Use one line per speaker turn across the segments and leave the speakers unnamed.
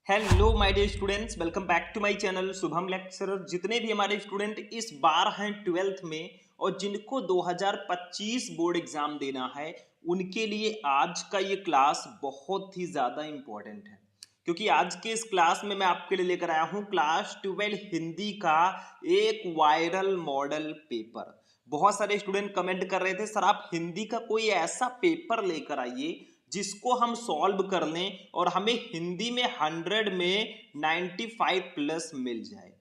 Hello my dear students, welcome back to my channel Shubham lecturer. जितने भी हमारे student इस बार हैं 12th में और जिनको 2025 बोर्ड एग्जाम देना है, उनके लिए आज का ये क्लास बहुत ही ज़्यादा इम्पोर्टेंट है, क्योंकि आज के इस क्लास में मैं आपके लिए लेकर आया हूँ क्लास 12 हिंदी का एक वायरल मॉडल पेपर। बहुत सारे स्टूडेंट कमेंट कर रहे थे, सर आप हिंदी का कोई ऐसा पेपर लेकर आइए जिसको हम सॉल्व कर लें और हमें हिंदी में 100 में 95 प्लस मिल जाए।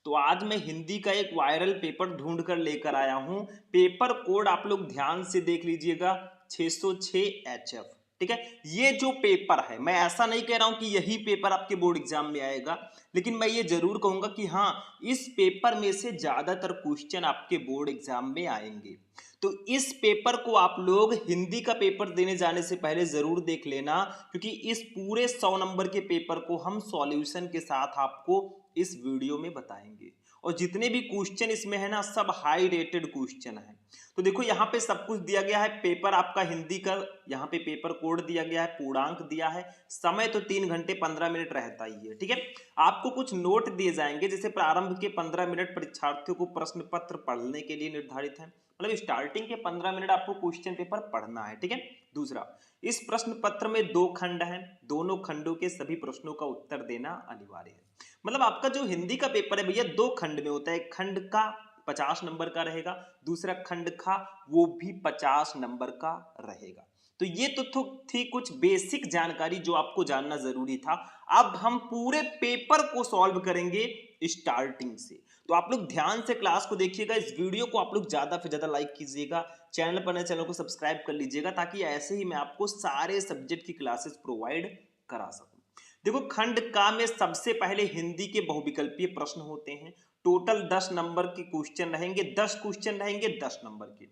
तो आज मैं हिंदी का एक वायरल पेपर ढूंढ कर लेकर आया हूं। पेपर कोड आप लोग ध्यान से देख लीजिएगा, 606HF। ठीक है, ये जो पेपर है, मैं ऐसा नहीं कह रहा हूं कि यही पेपर आपके बोर्ड एग्जाम में आएगा, लेकिन मैं ये जरूर कहूंगा कि हाँ, इस पेपर में से ज्यादातर क्वेश्चन आपके बोर्ड एग्जाम में आएंगे। तो इस पेपर को आप लोग हिंदी का पेपर देने जाने से पहले जरूर देख लेना, क्योंकि इस पूरे 100 नंबर के पेपर को हम सॉल्यूशन के साथ आपको इस वीडियो में बताएंगे। और जितने भी क्वेश्चन इसमें है ना, सब हाई रेटेड क्वेश्चन है। तो देखो यहाँ पे सब कुछ दिया गया है, पेपर आपका हिंदी का, यहाँ पे पेपर कोड दिया गया है, पूर्णांक दिया है, समय तो 3 घंटे 15 मिनट रहता ही है। ठीक है, आपको कुछ नोट दिए जाएंगे, जैसे प्रारंभ के 15 मिनट परीक्षार्थियों को प्रश्न पत्र पढ़ने के लिए निर्धारित है, मतलब स्टार्टिंग के 15 मिनट आपको क्वेश्चन पेपर पढ़ना है। ठीक है, दूसरा, इस प्रश्न पत्र में 2 खंड हैं, दोनों खंडों के सभी प्रश्नों का उत्तर देना अनिवार्य है। मतलब आपका जो हिंदी का पेपर है भैया, 2 खंड में होता है। एक खंड का 50 नंबर का रहेगा, दूसरा खंड का वो भी 50 नंबर का रहेगा। तो ये तो थी कुछ बेसिक जानकारी जो आपको जानना जरूरी था। अब हम पूरे पेपर को सॉल्व करेंगे स्टार्टिंग से। तो आप लोग ध्यान से क्लास को देखिएगा, इस वीडियो को आप लोग ज्यादा से ज्यादा लाइक कीजिएगा, चैनल पर नए चैनल को सब्सक्राइब कर लीजिएगा, ताकि ऐसे ही मैं आपको सारे सब्जेक्ट की क्लासेस प्रोवाइड करा सकूं। देखो, खंड का में सबसे पहले हिंदी के बहुविकल्पीय प्रश्न होते हैं। टोटल 10 नंबर के क्वेश्चन रहेंगे, 10 क्वेश्चन रहेंगे 10 नंबर के।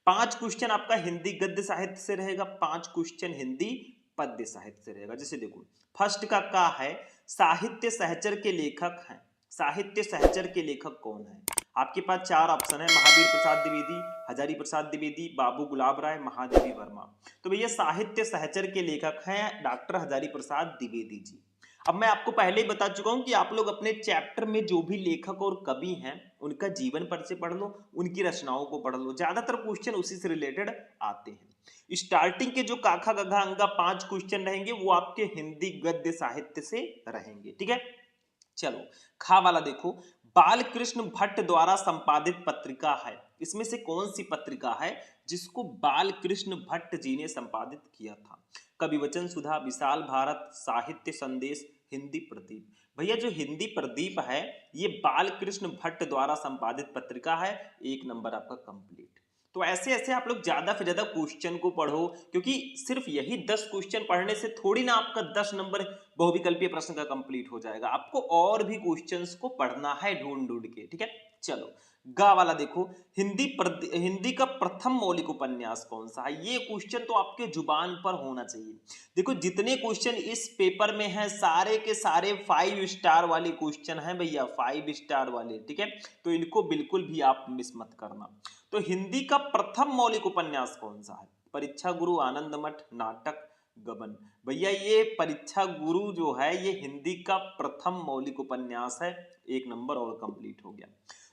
5 क्वेश्चन आपका हिंदी गद्य साहित्य से रहेगा, 5 क्वेश्चन हिंदी पद्य साहित्य से रहेगा। जैसे देखो, फर्स्ट का है, साहित्य सहचर के लेखक हैं। साहित्य सहचर के लेखक कौन है? आपके पास 4 ऑप्शन है, महावीर प्रसाद द्विवेदी, हजारी प्रसाद द्विवेदी, बाबू गुलाब राय, महादेवी वर्मा। तो भैया साहित्य सहचर के लेखक हैं डॉक्टर हजारी प्रसाद द्विवेदी जी। अब मैं आपको पहले ही बता चुका हूं कि आप लोग अपने चैप्टर में जो भी लेखक और कवि हैं, उनका जीवन परिचय पढ़ लो, उनकी रचनाओं को पढ़ लो, ज्यादातर क्वेश्चन उसी से रिलेटेड आते हैं। स्टार्टिंग के जो काखा गघा अंगा 5 क्वेश्चन रहेंगे, वो आपके हिंदी गद्य साहित्य से रहेंगे। ठीक है, चलो खा वाला देखो, बाल कृष्ण भट्ट द्वारा संपादित पत्रिका है। इसमें से कौन सी पत्रिका है जिसको बाल कृष्ण भट्ट जी ने संपादित किया था? कवि वचन सुधा, विशाल भारत, साहित्य संदेश, हिंदी प्रदीप। भैया जो हिंदी प्रदीप है, ये बाल कृष्ण भट्ट द्वारा संपादित पत्रिका है। 1 नंबर आपका कंप्लीट। तो ऐसे ऐसे आप लोग ज्यादा से ज्यादा क्वेश्चन को पढ़ो, क्योंकि सिर्फ यही 10 क्वेश्चन पढ़ने से थोड़ी ना आपका 10 नंबर बहुविकल्पीय प्रश्न का कंप्लीट हो जाएगा। आपको और भी क्वेश्चंस को पढ़ना है ढूंढ ढूंढ के। ठीक है, चलो गा वाला देखो, हिंदी का प्रथम मौलिक उपन्यास कौन सा है? ये क्वेश्चन तो आपके जुबान पर होना चाहिए। देखो, जितने क्वेश्चन इस पेपर में हैं, सारे के सारे 5 स्टार वाले क्वेश्चन हैं भैया, 5 स्टार वाले। ठीक है, तो इनको बिल्कुल भी आप मिस मत करना। तो हिंदी का प्रथम मौलिक उपन्यास कौन सा है? परीक्षा गुरु, आनंद मठ, नाटक, गबन। भैया ये परीक्षा गुरु जो है, ये हिंदी का प्रथम मौलिक उपन्यास है। 1 नंबर और कंप्लीट हो गया।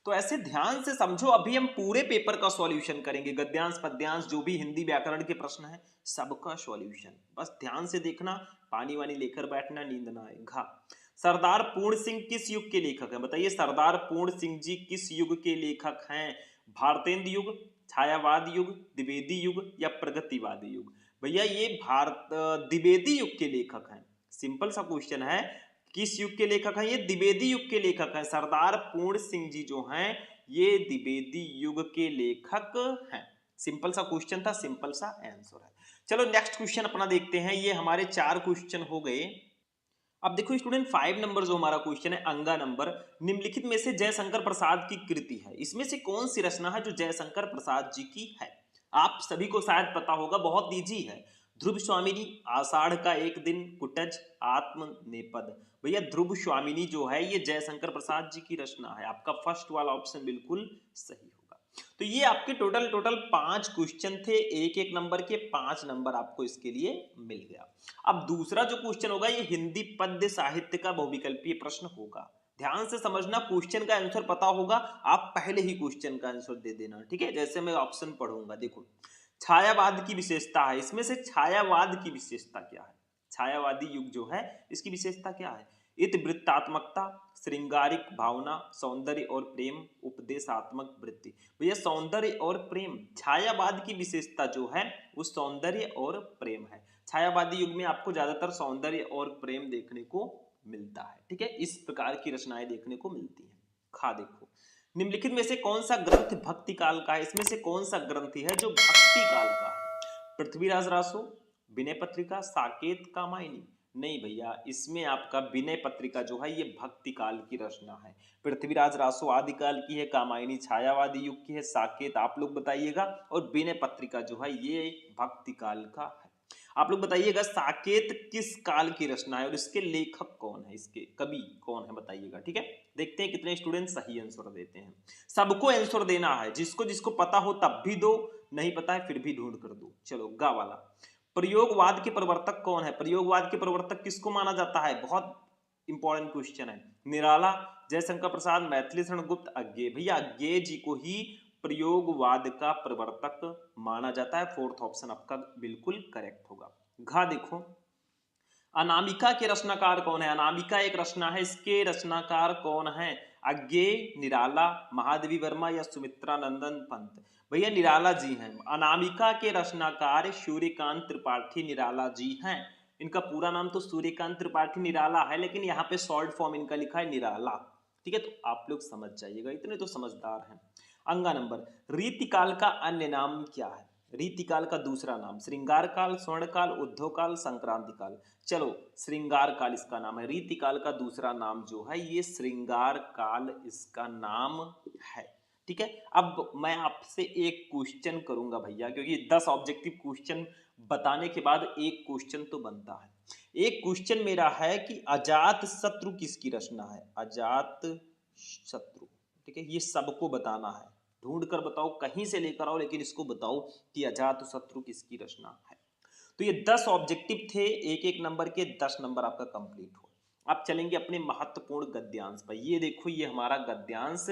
तो ऐसे ध्यान से समझो, अभी हम पूरे पेपर का सॉल्यूशन करेंगे, गद्यांश पद्यांश जो भी हिंदी व्याकरण के प्रश्न है, सबका सॉल्यूशन। बस ध्यान से देखना, पानी वानी लेकर बैठना, नींद ना आए। घा, सरदार पूर्ण सिंह किस युग के लेखक हैं? बताइए, सरदार पूर्ण सिंह जी किस युग के लेखक हैं? भारतेंद्र युग, छायावाद युग, द्विवेदी युग या प्रगतिवादी युग? भैया ये द्विवेदी युग के लेखक हैं। सिंपल सा क्वेश्चन है, किस युग के लेखक हैं? ये द्विवेदी युग के लेखक हैं। सरदार पूर्ण सिंह जी जो हैं, ये द्विवेदी युग के लेखक हैं। सिंपल सा क्वेश्चन था, सिंपल सा आंसर है। चलो नेक्स्ट क्वेश्चन अपना देखते हैं। ये हमारे 4 क्वेश्चन हो गए। अब देखो स्टूडेंट, 5 नंबर जो हमारा क्वेश्चन है, अंगा नंबर, निम्नलिखित में से जयशंकर प्रसाद की कृति है, इसमें से कौन सी रचना है जो जयशंकर प्रसाद जी की है? आप सभी को शायद पता होगा, बहुत इजी है। ध्रुव स्वामिनी, आषाढ़ का एक दिन, कुटज, आत्म नेपद। भैया ध्रुव स्वामिनी जो है, ये जयशंकर प्रसाद जी की रचना है। आपका फर्स्ट वाला ऑप्शन बिल्कुल सही होगा। तो ये आपके टोटल 5 क्वेश्चन थे, एक एक नंबर के 5 नंबर आपको इसके लिए मिल गया। अब दूसरा जो क्वेश्चन होगा ये हिंदी पद्य साहित्य का बहुविकल्पीय प्रश्न होगा। ध्यान से समझना, क्वेश्चन का आंसर पता होगा, आप पहले ही क्वेश्चन का आंसर दे देना, ठीक है। जैसे मैं ऑप्शन पढ़ूंगा, देखो छायावाद की विशेषता है, इसमें से छायावाद की विशेषता क्या है, छायावादी युग जो है इसकी विशेषता क्या है। इतिवृत्तात्मकता, श्रृंगारिक भावना, सौंदर्य और प्रेम, उपदेशात्मक वृत्ति। भैया सौंदर्य और प्रेम, छायावाद की विशेषता जो है वो सौंदर्य और प्रेम है। छायावादी युग में आपको ज्यादातर सौंदर्य और प्रेम देखने को मिलता है, ठीक है। इस प्रकार की रचनाएं देखने को मिलती हैं। खा देखो, निम्नलिखित में से कौन सा ग्रंथ भक्ति काल का है, इसमें से कौन सा ग्रंथ है जो भक्ति काल का है। पृथ्वीराज रासो, विनय पत्रिका, साकेत, कामायनी। नहीं भैया, इसमें आपका विनय पत्रिका जो है ये भक्ति काल की रचना है। पृथ्वीराज रासो आदिकाल की है, कामायनी छायावादी युग की है, साकेत आप लोग बताइएगा, और विनय पत्रिका जो है ये भक्ति काल का है। आप लोग बताइएगा साकेत किस काल की रचना है और इसके लेखक कौन है, इसके कवि कौन है बताइएगा, ठीक है। देखते हैं कितने स्टूडेंट सही आंसर देते हैं। सबको आंसर देना है, जिसको जिसको पता हो तब भी दो, नहीं पता है फिर भी ढूंढ कर दो। चलो गा वाला, प्रयोगवाद के प्रवर्तक कौन है, प्रयोगवाद के प्रवर्तक किसको माना जाता है, बहुत इंपॉर्टेंट क्वेश्चन है। निराला, जयशंकर प्रसाद, मैथिली शरण गुप्त, अज्ञेय। भैया अज्ञेय जी को ही प्रयोगवाद का प्रवर्तक माना जाता है। फोर्थ ऑप्शन आपका बिल्कुल करेक्ट होगा। घा देखो, अनामिका के रचनाकार कौन है, अनामिका एक रचना है, इसके रचनाकार कौन है। अज्ञेय, निराला, महादेवी वर्मा या सुमित्रा नंदन पंत। भैया निराला जी हैं। अनामिका के रचनाकार सूर्यकांत त्रिपाठी निराला जी हैं। इनका पूरा नाम तो सूर्यकांत त्रिपाठी निराला है, लेकिन यहाँ पे शॉर्ट फॉर्म इनका लिखा है निराला, ठीक है। तो आप लोग समझ जाइएगा, इतने तो समझदार हैं। अंगा नंबर, रीतिकाल का अन्य नाम क्या है, रीतिकाल का दूसरा नाम, श्रृंगार काल, स्वर्ण काल, उद्धव काल, संक्रांति काल। चलो श्रृंगार काल इसका नाम है। रीतिकाल का दूसरा नाम जो है ये श्रृंगार काल इसका नाम है, ठीक है। अब मैं आपसे एक क्वेश्चन करूंगा भैया, क्योंकि 10 ऑब्जेक्टिव क्वेश्चन बताने के बाद एक क्वेश्चन तो बनता है। एक क्वेश्चन मेरा है कि अजात शत्रु किसकी रचना है, अजात शत्रु, ठीक है। ये सबको बताना है, ढूंढ कर बताओ, कहीं से लेकर आओ, लेकिन इसको बताओ कि अजात शत्रु किसकी रचना है। तो ये 10 ऑब्जेक्टिव थे, एक एक नंबर के 10 नंबर आपका कंप्लीट हो। अब चलेंगे अपने महत्वपूर्ण गद्यांश पर। ये देखो ये हमारा गद्यांश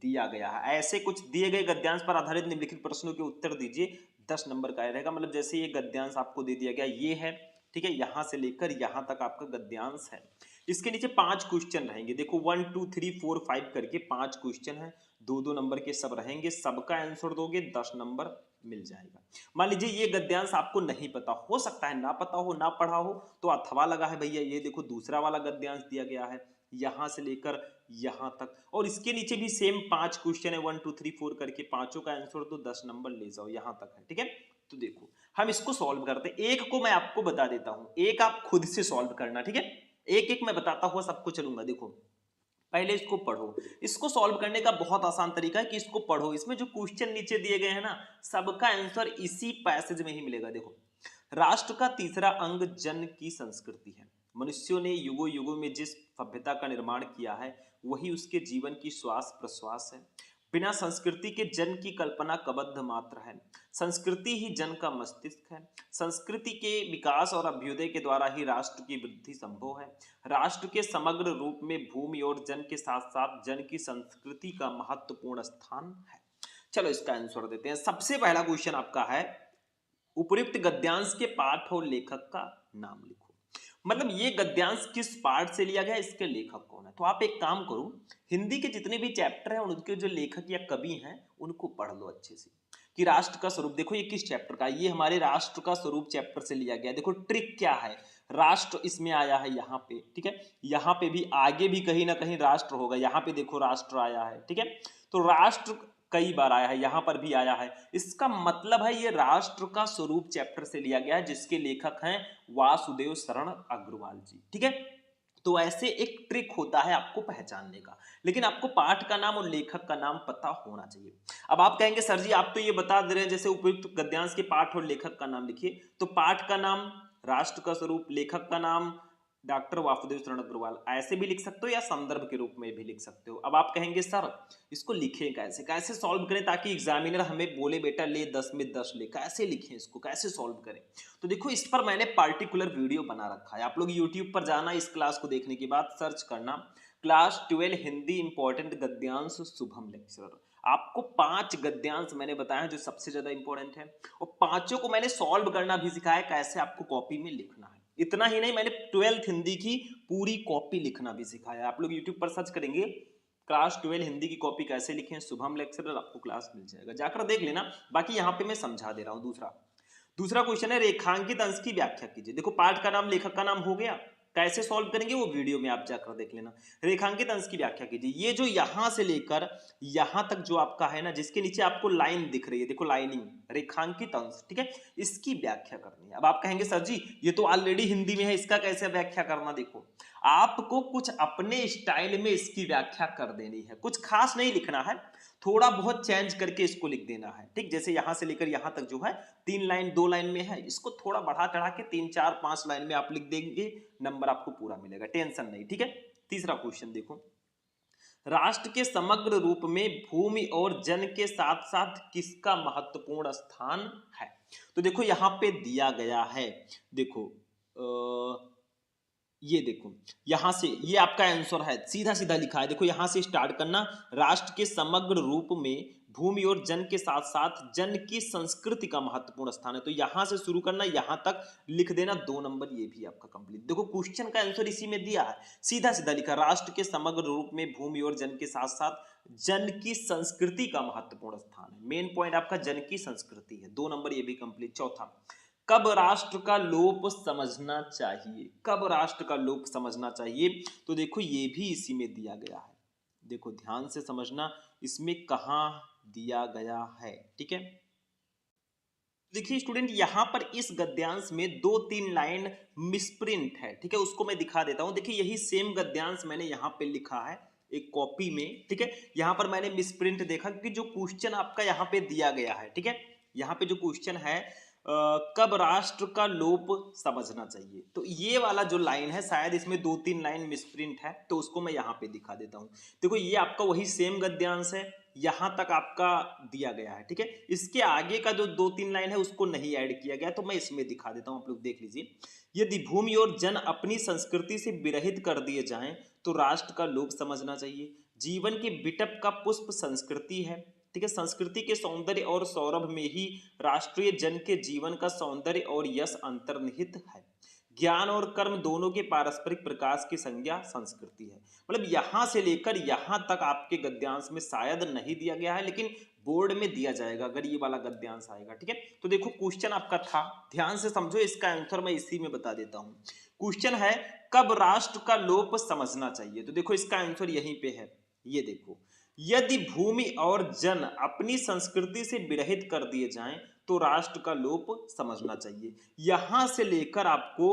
दिया गया है, ऐसे कुछ दिए गए गद्यांश पर आधारित निम्नलिखित प्रश्नों के उत्तर दीजिए। 10 नंबर का रहेगा, मतलब जैसे ये गद्यांश आपको दे दिया गया ये है, ठीक है, यहां से लेकर यहां तक आपका गद्यांश है। इसके नीचे 5 क्वेश्चन रहेंगे, देखो 1 2 3 4 5 करके 5 क्वेश्चन है, 2-2 नंबर के सब रहेंगे, सबका आंसर दोगे 10 नंबर मिल जाएगा। मान लीजिए ये गद्यांश आपको नहीं पता, हो सकता है ना पता हो, ना पढ़ा हो, तो अथवा लगा है भैया, ये देखो दूसरा वाला गद्यांश दिया गया है, यहां से लेकर यहां तक, और इसके नीचे भी सेम 5 क्वेश्चन है, 1 2 3 4 करके, पांचों का आंसर तो 10 नंबर ले जाओ, यहां तक है, ठीक है। तो देखो हम इसको सॉल्व करते हैं, एक को मैं आपको बता देता हूं, एक आप खुद से सॉल्व करना, ठीक है। एक एक मैं बताता हुआ सबको चलूंगा। देखो पहले इसको पढ़ो, इसको सॉल्व करने का बहुत आसान तरीका है कि इसको पढ़ो, इसमें जो क्वेश्चन नीचे दिए गए हैं ना, सबका आंसर इसी पैसेज में ही मिलेगा। देखो, राष्ट्र का तीसरा अंग जन की संस्कृति है। मनुष्यों ने युगों युगों में जिस सभ्यता का निर्माण किया है वही उसके जीवन की श्वास प्रश्वास है। बिना संस्कृति के जन की कल्पना कबद्ध मात्र है। संस्कृति ही जन का मस्तिष्क है। संस्कृति के विकास और अभ्युदय के द्वारा ही राष्ट्र की वृद्धि संभव है। राष्ट्र के समग्र रूप में भूमि और जन के साथ साथ जन की संस्कृति का महत्वपूर्ण स्थान है। चलो इसका आंसर देते हैं। सबसे पहला क्वेश्चन आपका है, उपयुक्त गद्यांश के पाठ और लेखक का नाम लिखो। मतलब ये गद्यांश किस पाठ से लिया गया, इसके लेखक कौन है। तो आप एक काम करो, हिंदी के जितने भी चैप्टर हैं उनके जो लेखक या कवि हैं उनको पढ़ लो अच्छे से, कि राष्ट्र का स्वरूप। देखो ये किस चैप्टर का, ये हमारे राष्ट्र का स्वरूप चैप्टर से लिया गया। देखो ट्रिक क्या है, राष्ट्र इसमें आया है यहाँ पे, ठीक है, यहाँ पे भी आगे भी कहीं ना कहीं राष्ट्र होगा, यहाँ पे देखो राष्ट्र आया है, ठीक है। तो राष्ट्र कई बार आया है, यहां पर भी आया है, इसका मतलब है ये राष्ट्र का स्वरूप चैप्टर से लिया गया है, जिसके लेखक हैं वासुदेव शरण अग्रवाल जी, ठीक है। तो ऐसे एक ट्रिक होता है आपको पहचानने का, लेकिन आपको पाठ का नाम और लेखक का नाम पता होना चाहिए। अब आप कहेंगे सर जी आप तो ये बता दे रहे हैं जैसे उपयुक्त गद्यांश के पाठ और लेखक का नाम लिखिए, तो पाठ का नाम, राष्ट्र का स्वरूप, लेखक का नाम डॉक्टर वासुदेव शरण अग्रवाल ऐसे भी लिख सकते हो या संदर्भ के रूप में भी लिख सकते हो। अब आप कहेंगे सर इसको लिखें कैसे, कैसे सॉल्व करें ताकि एग्जामिनर हमें बोले बेटा ले 10 में 10 ले, कैसे लिखें इसको, कैसे सॉल्व करें। तो देखो इस पर मैंने पार्टिकुलर वीडियो बना रखा है, आप लोग यूट्यूब पर जाना, इस क्लास को देखने के बाद सर्च करना क्लास 12 हिंदी इंपॉर्टेंट गद्यांश शुभम लेक्चरर। आपको 5 गद्यांश मैंने बताया जो सबसे ज्यादा इंपॉर्टेंट है, और पांचों को मैंने सॉल्व करना भी सिखाया, कैसे आपको कॉपी में लिखना है। इतना ही नहीं, मैंने 12th हिंदी की पूरी कॉपी लिखना भी सिखाया। आप लोग यूट्यूब पर सर्च करेंगे क्लास 12 हिंदी की कॉपी कैसे लिखें शुभम लेक्चरर, आपको क्लास मिल जाएगा, जाकर देख लेना। बाकी यहाँ पे मैं समझा दे रहा हूँ। दूसरा दूसरा क्वेश्चन है रेखांकित अंश की व्याख्या कीजिए। देखो पाठ का नाम लेखक का नाम हो गया, कैसे सॉल्व करेंगे वो वीडियो में आप जाकर देख लेना। रेखांकित अंश की व्याख्या कीजिए, ये जो यहां से लेकर यहां तक जो आपका है ना, जिसके नीचे आपको लाइन दिख रही है, देखो लाइनिंग, रेखांकित अंश, ठीक है, इसकी व्याख्या करनी है। अब आप कहेंगे सर जी ये तो ऑलरेडी हिंदी में है, इसका कैसे व्याख्या करना। देखो आपको कुछ अपने स्टाइल में इसकी व्याख्या कर देनी है, कुछ खास नहीं लिखना है, थोड़ा बहुत चेंज करके इसको लिख देना है, ठीक। जैसे यहां से लेकर यहां तक जो है 3 लाइन 2 लाइन में है, इसको थोड़ा बढ़ा चढ़ा के 3 4 5 लाइन में आप लिख देंगे, नंबर आपको पूरा मिलेगा, टेंशन नहीं, ठीक है। तीसरा क्वेश्चन देखो, राष्ट्र के समग्र रूप में भूमि और जन के साथ साथ किसका महत्वपूर्ण स्थान है। तो देखो यहां पे दिया गया है, देखो ये देखो यहां से ये आपका आंसर है, सीधा सीधा लिखा है, देखो यहां से स्टार्ट करना, राष्ट्र के समग्र रूप में भूमि और जन के साथ साथ जन की संस्कृति का महत्वपूर्ण स्थान है। तो यहां से शुरू करना, यहां तक लिख देना, 2 नंबर ये भी आपका कंप्लीट। देखो क्वेश्चन का आंसर इसी में दिया है, सीधा सीधा लिखा, राष्ट्र के समग्र रूप में भूमि और जन के साथ साथ जन की संस्कृति का महत्वपूर्ण स्थान है। मेन पॉइंट आपका जन की संस्कृति है, 2 नंबर ये भी कंप्लीट। चौथा, कब राष्ट्र का लोप समझना चाहिए, कब राष्ट्र का लोप समझना चाहिए। तो देखो ये भी इसी में दिया गया है, देखो ध्यान से समझना इसमें कहां दिया गया है, ठीक है। देखिए स्टूडेंट यहां पर इस गद्यांश में 2-3 लाइन मिसप्रिंट है, ठीक है, उसको मैं दिखा देता हूं। देखिए यही सेम गद्यांश मैंने यहां पे लिखा है एक कॉपी में, ठीक है, यहां पर मैंने मिसप्रिंट देखा क्योंकि जो क्वेश्चन आपका यहां पे दिया गया है, ठीक है, यहां पे जो क्वेश्चन है कब राष्ट्र का लोप समझना चाहिए, तो ये वाला जो लाइन है शायद इसमें 2-3 लाइन मिसप्रिंट है, तो उसको मैं यहाँ पे दिखा देता हूँ। देखो ये आपका वही सेम गद्यांश है, यहाँ तक आपका दिया गया है, ठीक है, इसके आगे का जो 2-3 लाइन है उसको नहीं ऐड किया गया, तो मैं इसमें दिखा देता हूँ, आप लोग देख लीजिए। यदि भूमि और जन अपनी संस्कृति से विरहित कर दिए जाएं तो राष्ट्र का लोप समझना चाहिए। जीवन के बिटप का पुष्प संस्कृति है, ठीक है, संस्कृति के सौंदर्य और सौरभ में ही राष्ट्रीय जन के जीवन का सौंदर्य और यश अंतर्निहित है। ज्ञान और कर्म दोनों के पारस्परिक प्रकाश की संज्ञा संस्कृति है। मतलब यहां से लेकर यहां तक आपके गद्यांश में शायद नहीं दिया गया है, लेकिन बोर्ड में दिया जाएगा अगर ये वाला गद्यांश आएगा, ठीक है। तो देखो क्वेश्चन आपका था, ध्यान से समझो, इसका आंसर मैं इसी में बता देता हूं। क्वेश्चन है कब राष्ट्र का लोप समझना चाहिए, तो देखो इसका आंसर यहीं पे है, ये देखो, यदि भूमि और जन अपनी संस्कृति से विरहित कर दिए जाएं तो राष्ट्र का लोप समझना चाहिए। यहां से लेकर आपको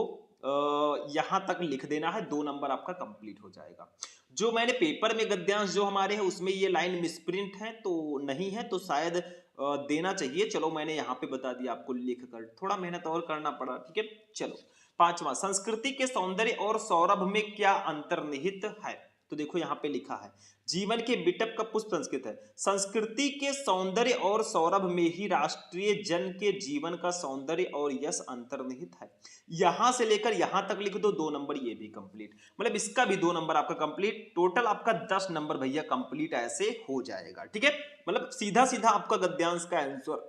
यहां तक लिख देना है, 2 नंबर आपका कंप्लीट हो जाएगा। जो मैंने पेपर में गद्यांश जो हमारे हैं उसमें ये लाइन मिसप्रिंट है तो नहीं है, तो शायद देना चाहिए। चलो मैंने यहाँ पे बता दिया आपको लिख कर, थोड़ा मेहनत और करना पड़ा, ठीक है। चलो पांचवा, संस्कृति के सौंदर्य और सौरभ में क्या अंतर्निहित है, तो देखो यहाँ पे लिखा है जीवन के बिटप का पुष्प संस्कृत है, संस्कृति के सौंदर्य और सौरभ में ही राष्ट्रीय जन के जीवन का सौंदर्य और यश अंतर्निहित है। यहां से लेकर यहां तक लिख दो, 2 नंबर ये भी कंप्लीट, मतलब इसका भी 2 नंबर आपका कंप्लीट, टोटल आपका 10 नंबर भैया कंप्लीट ऐसे हो जाएगा, ठीक है। मतलब सीधा सीधा आपका गद्यांश का आंसर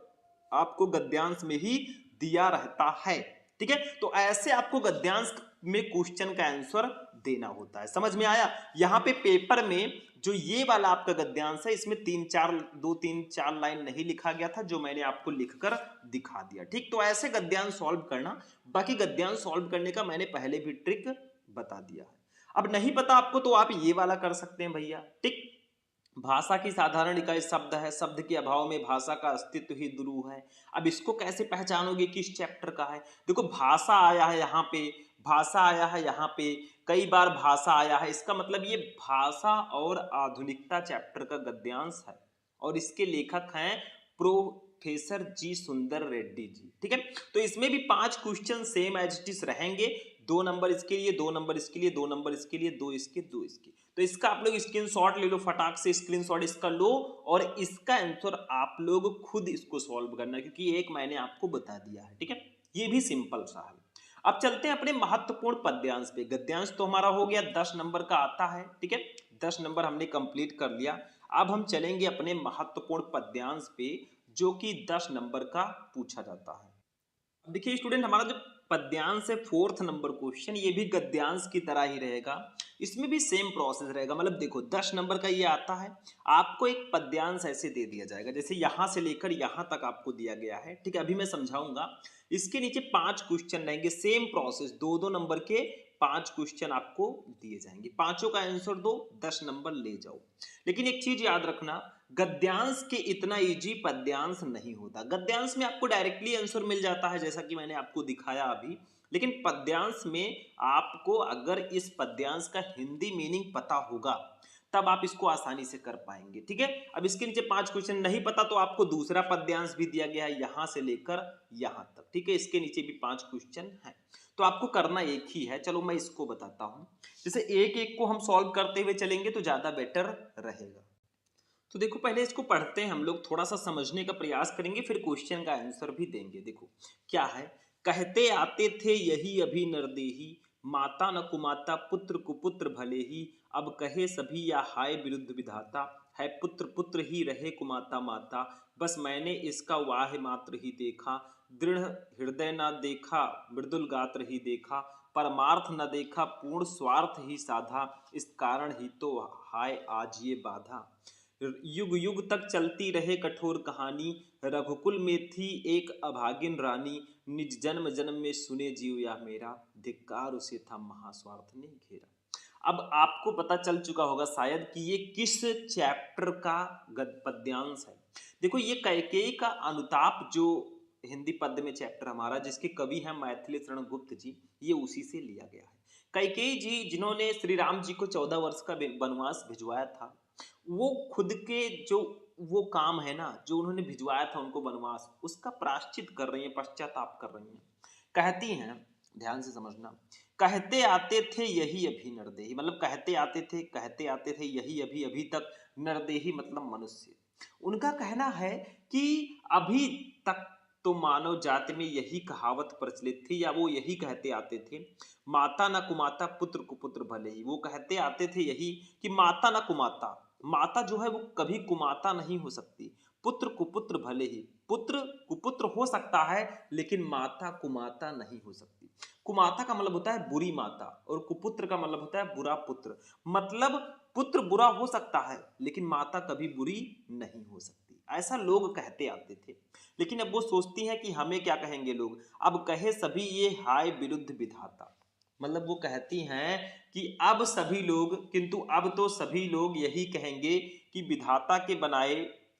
आपको गद्यांश में ही दिया रहता है, ठीक है। तो ऐसे आपको गद्यांश में क्वेश्चन का आंसर देना होता है, समझ में आया। यहां पे पेपर में जो ये वाला आपका गद्यांश है इसमें 2-3-4 लाइन नहीं लिखा गया था, जो मैंने आपको लिखकर दिखा दिया, ठीक। तो ऐसे गद्यांश सॉल्व करना, बाकी गद्यांश सॉल्व करने का मैंने पहले भी ट्रिक बता दिया है। अब नहीं पता आपको तो आप ये वाला कर सकते हैं भैया, ठीक। भाषा की साधारण इकाई शब्द है, शब्द के अभाव में भाषा का अस्तित्व ही दुरूह है। अब इसको कैसे पहचानोगे किस चैप्टर का है, देखो भाषा आया है यहाँ पे, भाषा आया है यहाँ पे, कई बार भाषा आया है, इसका मतलब ये भाषा और आधुनिकता चैप्टर का गद्यांश है, और इसके लेखक हैं प्रोफेसर जी सुंदर रेड्डी जी, ठीक है। तो इसमें भी 5 question same as it is रहेंगे, 2 नंबर इसके लिए, 2 नंबर इसके लिए, 2 नंबर इसके लिए, 2 इसके, 2 इसके। तो इसका आप लोग स्क्रीनशॉट ले लो, फटाक से स्क्रीनशॉट इसका लो और इसका आंसर आप लोग खुद इसको सॉल्व करना, क्योंकि एक मैंने आपको बता दिया है, ठीक है। ये भी सिंपल सा है। अब चलते हैं अपने महत्वपूर्ण पद्यांश पे। गद्यांश तो हमारा हो गया, 10 नंबर का आता है, ठीक है। 10 नंबर हमने कंप्लीट कर लिया। अब हम चलेंगे अपने महत्वपूर्ण पद्यांश पे, जो कि 10 नंबर का पूछा जाता है। अब देखिए स्टूडेंट, हमारा जो पद्यांश है 4th नंबर क्वेश्चन, ये भी गद्यांश की तरह ही रहेगा। इसमें भी सेम प्रोसेस रहेगा। मतलब देखो 10 नंबर का ये आता है, आपको एक पद्यांश ऐसे दे दिया जाएगा, जैसे यहां से लेकर यहां तक आपको दिया गया है, ठीक है। अभी मैं समझाऊंगा। इसके नीचे 5 क्वेश्चन रहेंगे, सेम प्रोसेस, 2-2 नंबर के 5 क्वेश्चन आपको दिए जाएंगे। पांचों का आंसर दो, 10 नंबर ले जाओ। लेकिन एक चीज याद रखना, गद्यांश के इतना इजी पद्यांश नहीं होता। गद्यांश में आपको डायरेक्टली आंसर मिल जाता है, जैसा कि मैंने आपको दिखाया अभी। लेकिन पद्यांश में आपको अगर इस पद्यांश का हिंदी मीनिंग पता होगा, तब आप इसको आसानी से कर पाएंगे, ठीक है। अब इसके नीचे 5 क्वेश्चन नहीं पता तो आपको दूसरा पद्यांश भी दिया गया है, यहां से लेकर यहां तक, ठीक है। इसके नीचे भी 5 क्वेश्चन है, तो आपको करना एक ही है। चलो मैं इसको बताता हूं, जैसे एक एक को हम सॉल्व करते हुए चलेंगे तो ज्यादा बेटर रहेगा। तो देखो पहले इसको पढ़ते हैं हम लोग, थोड़ा सा समझने का प्रयास करेंगे, फिर क्वेश्चन का आंसर भी देंगे। देखो क्या है, कहते आते थे यही अभी नरदेही, माता न कुमाता पुत्र कुपुत्र भले ही, अब कहे सभी या हाय विरुद्ध विधाता, है पुत्र पुत्र ही रहे कुमाता माता, बस मैंने इसका वाह मात्र ही देखा, दृढ़ हृदय न देखा मृदुल गात्र ही देखा, परमार्थ न देखा पूर्ण स्वार्थ ही साधा, इस कारण ही तो हाय आज ये बाधा। युग युग तक चलती रहे कठोर कहानी, रघुकुल में थी एक अभागिन रानी, निज जन्म जन्म में सुने जीव या मेरा, धिक्कार उसे था महास्वार्थ ने घेरा। अब आपको पता चल चुका होगा शायद कि ये किस चैप्टर का पद्यांश है। देखो ये कैकेयी का अनुताप, जो हिंदी पद्य में चैप्टर हमारा, जिसके कवि हैं मैथिली शरण गुप्त जी, ये उसी से लिया गया है। कैकेयी जी जिन्होंने श्री राम जी को 14 वर्ष का वनवास भिजवाया था, वो खुद के जो वो काम है ना, जो उन्होंने भिजवाया था उनको वनवास, उसका प्रायश्चित कर रही हैं, पश्चाताप कर रही हैं। कहती हैं, ध्यान से समझना, कहते आते थे यही अभी नरदेही, मतलब कहते आते थे यही अभी, अभी तक, नरदेही मतलब मनुष्य। उनका कहना है कि अभी तक तो मानव जाति में यही कहावत प्रचलित थी, या वो यही कहते आते थे, माता न कुमाता पुत्र कुपुत्र भले ही। वो कहते आते थे यही कि माता न कुमाता, माता जो है वो कभी कुमाता नहीं हो सकती, पुत्र कुपुत्र भले ही, पुत्र कुपुत्र हो सकता है लेकिन माता कुमाता नहीं हो सकती। कुमाता का मतलब होता है बुरी माता, और कुपुत्र का मतलब होता है बुरा पुत्र। मतलब पुत्र बुरा हो सकता है लेकिन माता कभी बुरी नहीं हो सकती, ऐसा लोग कहते आते थे। लेकिन अब वो सोचती हैं कि हमें क्या कहेंगे लोग, अब कहे सभी ये हाय विरुद्ध विधाता। मतलब वो कहती हैं कि अब सभी लोग, किंतु अब तो सभी लोग यही कहेंगे कि विधाता के बनाए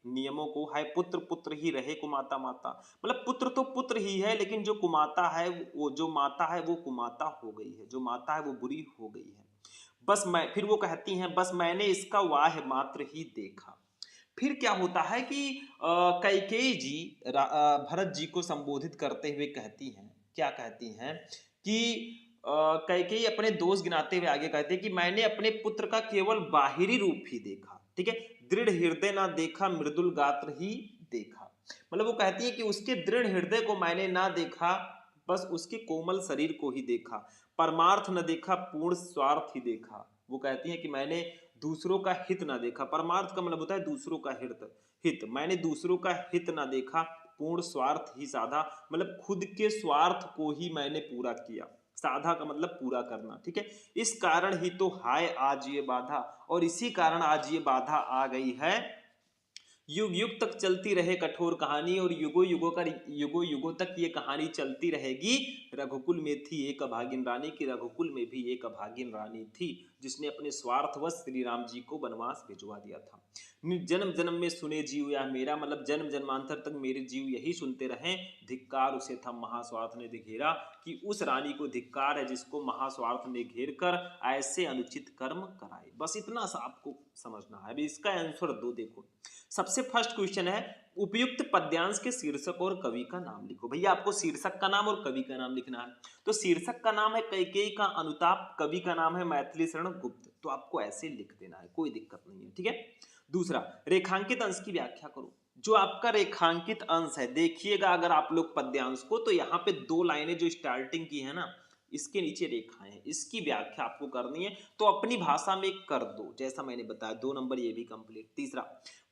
नियमों को, है पुत्र पुत्र ही रहे कुमाता माता। मतलब पुत्र तो पुत्र ही है, लेकिन जो कुमाता है, वो जो माता है वो कुमाता हो गई है, जो माता है वो बुरी हो गई है। बस मैं, फिर वो कहती हैं बस मैंने इसका वाह मात्र ही देखा। फिर क्या होता है कि कैकेयी जी भरत जी को संबोधित करते हुए कहती हैं, क्या कहती हैं कि कैकेयी अपने दोष गिनाते हुए आगे कहते हैं कि मैंने अपने पुत्र का केवल बाहरी रूप ही देखा, ठीक है, दृढ़ हृदय ना देखा मृदुल गात्र ही देखा। मतलब वो कहती है कि उसके दृढ़ हृदय को मैंने ना देखा, बस उसके कोमल शरीर को ही देखा, परमार्थ न देखा पूर्ण स्वार्थ ही देखा। वो कहती है कि मैंने दूसरों का हित ना देखा, परमार्थ का मतलब होता है दूसरों का हित, मैंने दूसरों का हित ना देखा, पूर्ण स्वार्थ ही साधा, मतलब खुद के स्वार्थ को ही मैंने पूरा किया। साधा का मतलब पूरा करना, ठीक है। इस कारण ही तो हाय आज ये बाधा, और इसी कारण आज ये बाधा आ गई है। युग युग तक चलती रहे कठोर कहानी, और युगों युगों तक ये कहानी चलती रहेगी। रघुकुल में थी एक अभागिन रानी, की रघुकुल में भी एक अभागिन रानी थी, जिसने अपने स्वार्थवश श्री राम जी को वनवास भिजवा दिया था। जन्म जन्म में सुने जीव या मेरा, मतलब जन्म जन्मांतर तक मेरे जीव यही सुनते रहे, धिक्कार उसे था महास्वार्थ ने घेरा, कि उस रानी को धिक्कार है जिसको महास्वार्थ ने घेर कर ऐसे अनुचित कर्म कराए। बस इतना सा आपको समझना है। अभी इसका आंसर दो, देखो सबसे फर्स्ट क्वेश्चन है उपयुक्त पद्यांश के शीर्षक और कवि का नाम लिखो। भैया आपको शीर्षक का नाम और कवि का नाम लिखना है। तो शीर्षक का नाम है कैकेयी का अनुताप, कवि का नाम है मैथिली शरण गुप्त। तो आपको ऐसे लिख देना है, कोई दिक्कत नहीं है, ठीक है। दूसरा, रेखांकित अंश की व्याख्या करो। जो आपका रेखांकित अंश है, देखिएगा अगर आप लोग पद्यांश को, तो यहाँ पे 2 लाइनें जो स्टार्टिंग की है ना, इसके नीचे रेखाएं हैं, इसकी व्याख्या आपको करनी है। तो अपनी भाषा में कर दो, जैसा मैंने बताया। 2 नंबर ये भी कंप्लीट। तीसरा,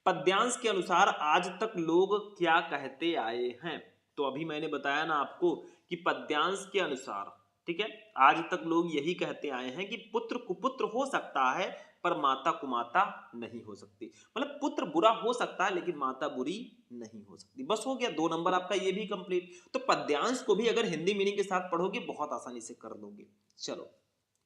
पद्यांश के अनुसार आज तक लोग क्या कहते आए हैं। तो अभी मैंने बताया ना आपको कि पद्यांश के अनुसार, ठीक है, आज तक लोग यही कहते आए हैं कि पुत्र कुपुत्र हो सकता है पर माता कुमाता नहीं हो सकती। मतलब पुत्र बुरा हो सकता है लेकिन माता बुरी नहीं हो सकती। बस हो गया, 2 नंबर आपका ये भी कंप्लीट। तो पद्यांश को भी अगर हिंदी मीनिंग के साथ पढ़ोगे बहुत आसानी से कर लोगे। चलो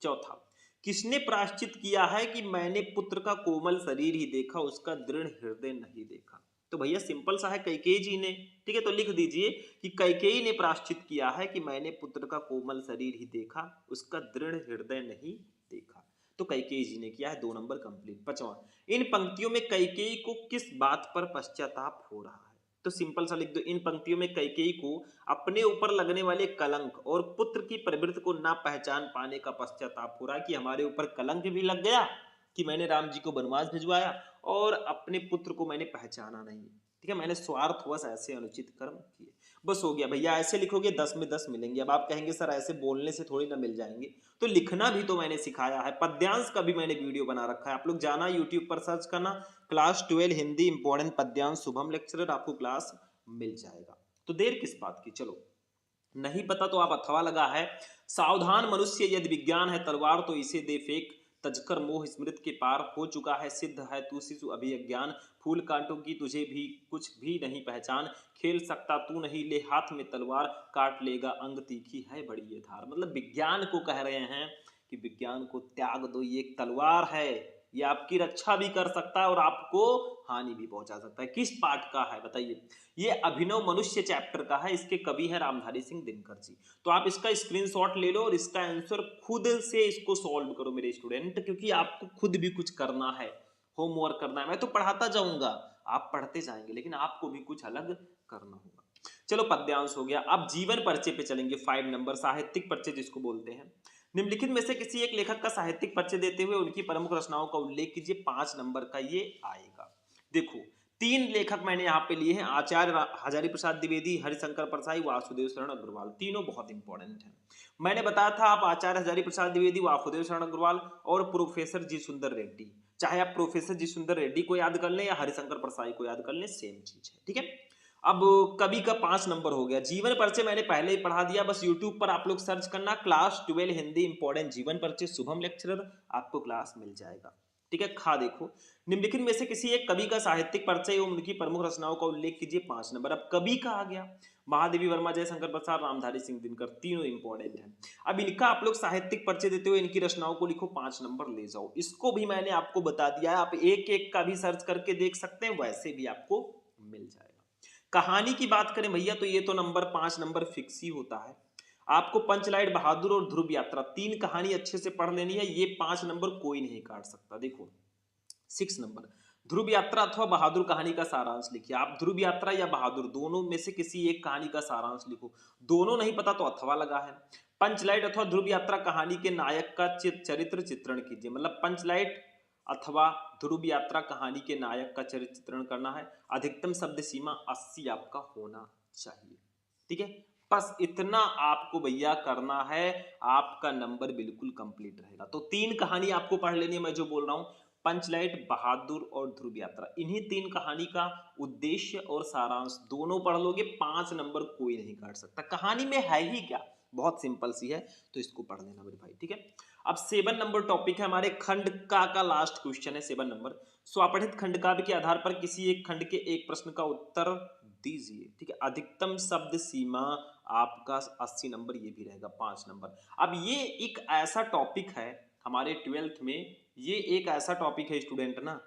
चौथा, किसने प्रायश्चित किया है कि मैंने पुत्र का कोमल शरीर ही देखा, उसका दृढ़ हृदय नहीं देखा। तो भैया सिंपल सा है, कैकेयी जी ने, ठीक है। तो लिख दीजिए कि कैकेयी ने प्रायश्चित किया है कि मैंने पुत्र का कोमल शरीर ही देखा, उसका दृढ़ हृदय नहीं देखा। तो कैकेयी जी ने किया है, 2 नंबर कंप्लीट। पांचवा, इन पंक्तियों में कैकेयी को किस बात पर पश्चाताप हो रहा है। तो सिंपल सा लिख दो, इन पंक्तियों में कैकेयी को अपने ऊपर लगने वाले कलंक और पुत्र की प्रवृत्ति को ना पहचान पाने का पश्चाताप हो रहा है कि हमारे ऊपर कलंक भी लग गया कि मैंने राम जी को वनवास भिजवाया और अपने पुत्र को मैंने पहचाना नहीं, ठीक है, मैंने स्वार्थवश ऐसे अनुचित कर्म किए। बस हो गया भैया, ऐसे लिखोगे 10 में 10 मिलेंगे। अब आप कहेंगे सर ऐसे बोलने से थोड़ी ना मिल जाएंगे, तो लिखना भी तो मैंने सिखाया है। पद्यांश का भी मैंने वीडियो बना रखा है, आप लोग जाना यूट्यूब पर सर्च करना, क्लास 12 हिंदी इंपॉर्टेंट पद्यांश शुभम लेक्चरर, आपको क्लास मिल जाएगा। तो देर किस बात की, चलो नहीं पता तो आप अथवा लगा है। सावधान मनुष्य यदि विज्ञान है तलवार तो इसे दे फेंक, तजकर मोह स्मृत के पार हो चुका है सिद्ध है तू शिशु अभी अज्ञान, फूल कांटों की तुझे भी कुछ भी नहीं पहचान, खेल सकता तू नहीं ले हाथ में तलवार, काट लेगा अंग तीखी है बड़ी ये धार। मतलब विज्ञान को कह रहे हैं कि विज्ञान को त्याग दो, ये एक तलवार है, ये आपकी रक्षा भी कर सकता है और आपको हानि भी पहुंचा सकता है। किस पाठ का है बताइए। ये अभिनव मनुष्य चैप्टर का है, इसके कवि है रामधारी सिंह दिनकर जी। तो आप इसका स्क्रीनशॉट ले लो और इसका आंसर खुद से इसको सॉल्व करो मेरे स्टूडेंट, क्योंकि आपको खुद भी कुछ करना है, होमवर्क करना है। मैं तो पढ़ाता जाऊंगा, आप पढ़ते जाएंगे, लेकिन आपको भी कुछ अलग करना होगा। चलो पद्यांश हो गया। अब जीवन परिचय पे चलेंगे, 5 नंबर, साहित्यिक परिचय जिसको बोलते हैं। निम्नलिखित में से किसी एक लेखक का साहित्यिक परिचय देते हुए उनकी प्रमुख रचनाओं का उल्लेख कीजिए। 5 नंबर का ये आएगा। देखो 3 लेखक मैंने यहाँ पे लिए हैं, आचार्य हजारी प्रसाद द्विवेदी, हरिशंकर परसाई, वासुदेव शरण अग्रवाल। तीनों बहुत इंपॉर्टेंट हैं। मैंने बताया था आप आचार्य हजारी प्रसाद द्विवेदी, वासुदेव शरण अग्रवाल और प्रोफेसर जी सुंदर रेड्डी, चाहे आप प्रोफेसर जी सुंदर रेड्डी को याद कर लें या हरिशंकर परसाई को याद कर लें, सेम चीज है, ठीक है। अब कवि का 5 नंबर हो गया। जीवन परिचय मैंने पहले ही पढ़ा दिया, बस यूट्यूब पर आप लोग सर्च करना क्लास 12 हिंदी इंपॉर्टेंट जीवन परिचय शुभम लेक्चरर, आपको क्लास मिल जाएगा, ठीक है। खा देखो, निम्नलिखित में से किसी एक कवि का साहित्यिक परिचय एवं उनकी प्रमुख रचनाओं का उल्लेख कीजिए। 5 नंबर। अब कवि का आ गया, महादेवी वर्मा, जयशंकर प्रसाद, रामधारी सिंह दिनकर, तीनों इंपॉर्टेंट हैं। अब इनका आप लोग साहित्यिक परिचय देते हुए इनकी रचनाओं को लिखो, 5 नंबर ले जाओ। इसको भी मैंने आपको बता दिया है, आप एक एक का भी सर्च करके देख सकते हैं, वैसे भी आपको मिल जाएगा। कहानी की बात करें भैया तो ये तो नंबर 5 नंबर फिक्स ही होता है। आपको पंचलाइट, बहादुर और ध्रुव यात्रा, 3 कहानी अच्छे से पढ़ लेनी है, ये 5 नंबर कोई नहीं काट सकता। देखो 6 नंबर, ध्रुव यात्रा अथवा बहादुर कहानी का सारांश लिखिए। आप ध्रुव यात्रा या बहादुर दोनों में से किसी एक कहानी का सारांश लिखो। दोनों नहीं पता तो अथवा लगा है। पंचलाइट अथवा ध्रुव यात्रा कहानी के नायक का चरित्र चित्रण कीजिए। मतलब पंचलाइट अथवा ध्रुव यात्रा कहानी के नायक का चरित्र चित्रण करना है। अधिकतम शब्द सीमा 80 आपका होना चाहिए, ठीक है। बस इतना आपको भैया करना है, आपका नंबर बिल्कुल कंप्लीट रहेगा। तो 3 कहानी आपको पढ़ लेनी है, मैं जो बोल रहा हूं, पंचलाइट, बहादुर और ध्रुव यात्रा, इन्हीं 3 कहानी का उद्देश्य और सारांश दोनों पढ़ लोगे, 5 नंबर कोई नहीं काट सकता। कहानी में है ही क्या, बहुत सिंपल सी है, तो इसको पढ़ लेना मेरे भाई, ठीक है। अब 7 नंबर टॉपिक है हमारे खंड का लास्ट क्वेश्चन है 7 नंबर। स्वापठित खंड काव्य के आधार पर किसी एक खंड के एक प्रश्न का उत्तर दीजिए, ठीक है। अधिकतम शब्द सीमा आपका 80 नंबर, ये भी रहेगा 5 नंबर। अब ये एक ऐसा टॉपिक है हमारे 12th में, ये एक ऐसा टॉपिक है स्टूडेंट ना,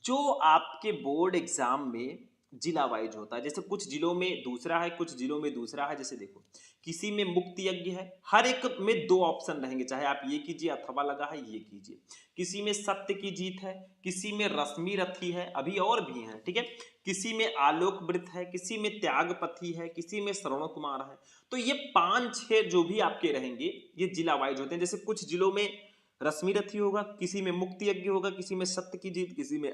जो आपके बोर्ड एग्जाम में जिला वाइज होता है। जैसे कुछ जिलों में दूसरा है, कुछ जिलों में दूसरा है। जैसे देखो, किसी में मुक्त यज्ञ है, हर एक में दो ऑप्शन रहेंगे, चाहे आप ये कीजिए अथवा लगा है ये कीजिए। किसी में सत्य की जीत है, किसी में रश्मि रथी है, अभी और भी है, ठीक है। किसी में आलोक वृत है, किसी में त्यागपथी है, किसी में श्रवण कुमार है। तो ये 5-6 जो भी आपके रहेंगे ये जिला वाइज होते हैं। जैसे कुछ जिलों में रश्मि रथी होगा, किसी में मुक्ति यज्ञ होगा, किसी में सत्य की जीत, किसी में